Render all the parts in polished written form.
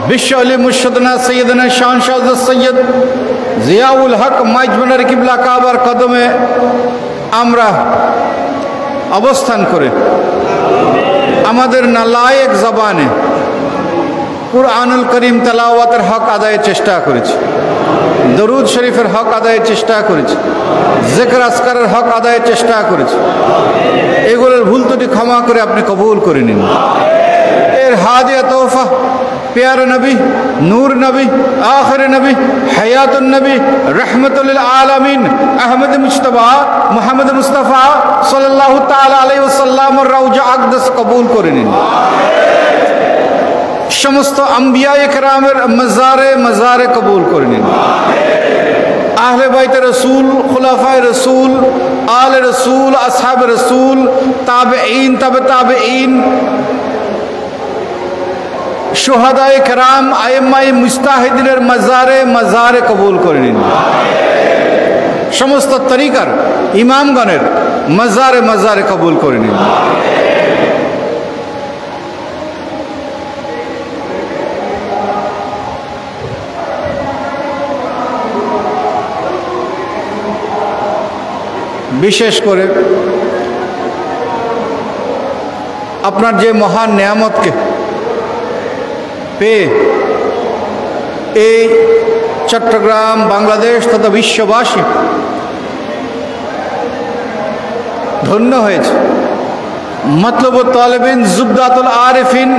विश्व अली मुर्शदना सैयदना शाहनशाह सैयद जियाउल हक माइजबान्डारी किबला काবার কদমে আমরা অবস্থান করে আমাদের নালায়েক জবানে কুরআনুল করিম তেলাওয়াতের হক আদায়ের চেষ্টা করেছি, দরুদ শরীফের হক আদায়ের চেষ্টা করেছি, জিকির আসকারের হক আদায়ের চেষ্টা করেছি। এগুলোর ভুল ত্রুটি ক্ষমা করে আপনি কবুল করে নিন। এর হাদিয়া তোহফা प्यारे नबी, नूर नबी, आखिर नबी, हयातुन नबी, रहमतुल लिल आलमीन अहमद मुज्तबा मुहम्मद मुस्तफ़ा सल्लल्लाहु ताला अलैहि वसल्लम रौजा আকদাস কবুল করে নিন। সমস্ত আম্বিয়ায়ে কেরামের মাজারে কবুল করে নিন। আহলে বাইতে রসুল, খুলাফায়ে রসুল, আলে রসুল, আসহাবে রসুল, তাবেঈন, তাবেঈন, शुहदाए कराम, आइम्माए मुस्ताहिदीनेर मजारे कबूल करे निन। समस्त तरीकार इमामगणेर मजारे कबूल करे निन। विशेष करे आपनार जे महान नेयामत के এই চট্টগ্রাম, বাংলাদেশ তথা বিশ্ববাসী ধন্য হয়েছে। मतलबुत तालिबिन, जुब्दातुल आरिफिन,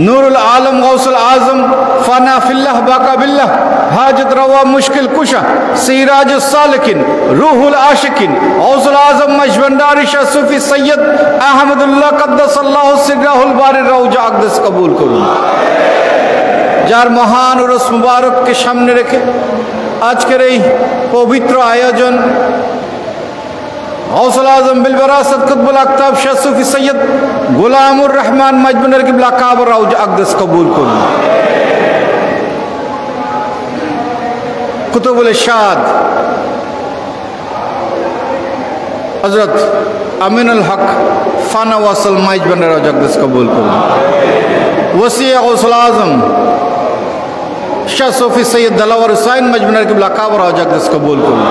नूरुल आलम, गौसुल आजम, फाना फिल्लाह बाका बिल्लाह, हाजत रवा मुश्किल कुशा, सिराजुस सालिकिन, रूहुल आशिकिन, गौसुल आजम मजबंडारी शाह सूफी सैयद अहमदुल्लाह कद्दसल्लाहु सिर्रहुल बारी रौजा আকদাস कबूल করুন। যার মহান উরস মুবারককে সামনে রেখে আজকের এই পবিত্র আয়োজন গৌসুল আজম বিল বিরাসত কুতবুল আকতাব শাহ সুফি সৈয়দ গোলামুর রহমান মজবুন্নারি কিবলা কাবার রওজা আকদাস কবুল করুন। কুতুবুল ইরশাদ হযরত আমিনুল হক ফানা ওয়াসাল মজবুন্নারি রওজা আকদাস কবুল করুন। ওসিয়া গৌসুল আজম शाह सूफी सैयद दिलावर हुसैन मजबून्नारी किबला काबर रौजा আকদাস कबूल करूँ।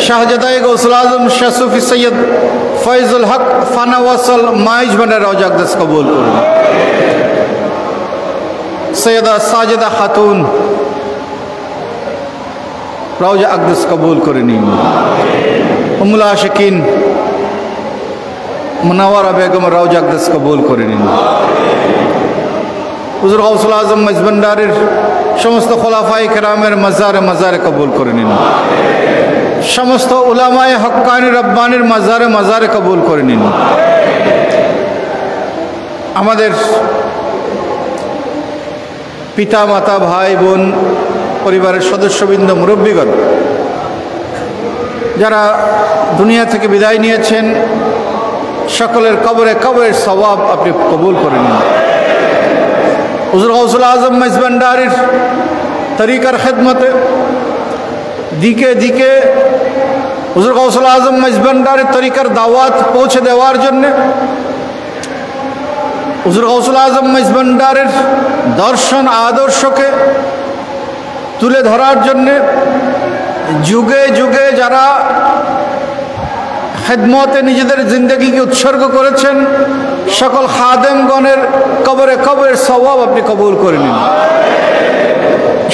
शाहजदाए गौसुल आजम शाह सूफी सैयद फैजुल हक फाना वसल मजबून्नारी रौजा আকদাস कबूल करूँ। सैयदा साजिदा खातून रौजा আকদাস कबूल करें। उम्मुल आशिकीन मुनव्वरा बेगम रौजा আকদাস कबूल करें। हुजूर गौसुल आजम मजबून्नारीर समस्त खुलाफाए केरामेर मजारे कबूल करे निन। समस्त उलामाए हक्कानी रब्बानीर मजारे कबूल करे निन। आमादेर पिता माता भाई बोन परिवारेर सदस्यबृंद मुरब्बीगण যারা দুনিয়া থেকে বিদায় নিয়েছেন সকলের কবরের সওয়াব আপনি কবুল করে নিন। हुजूर गौसुल आजम मजबंडारीर तरीकार खिदमते दिके दिके हुजूर गौसुल आजम मजबंडारीर तरीकार दावात पहुँचे देवार जन्य हुजूर गौसुल आजम मजबंडारीर दर्शन आदर्श के तुले धरार जन्य जुगे जुगे जारा खिदमते निजेदेर जिंदगी के उत्सर्ग करेছেন सकल खादेमगणेर कबरेर सवाब अपनी कबूल करे निन।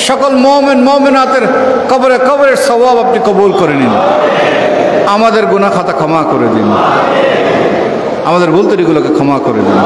सकल मोमिन मोमिनातेर कबरेर सवाब अपनी कबूल करे निन। आमादेर गुनाह खाता क्षमा करे दिन, आमादेर भूल त्रुटिगुलोके क्षमा करे दिन।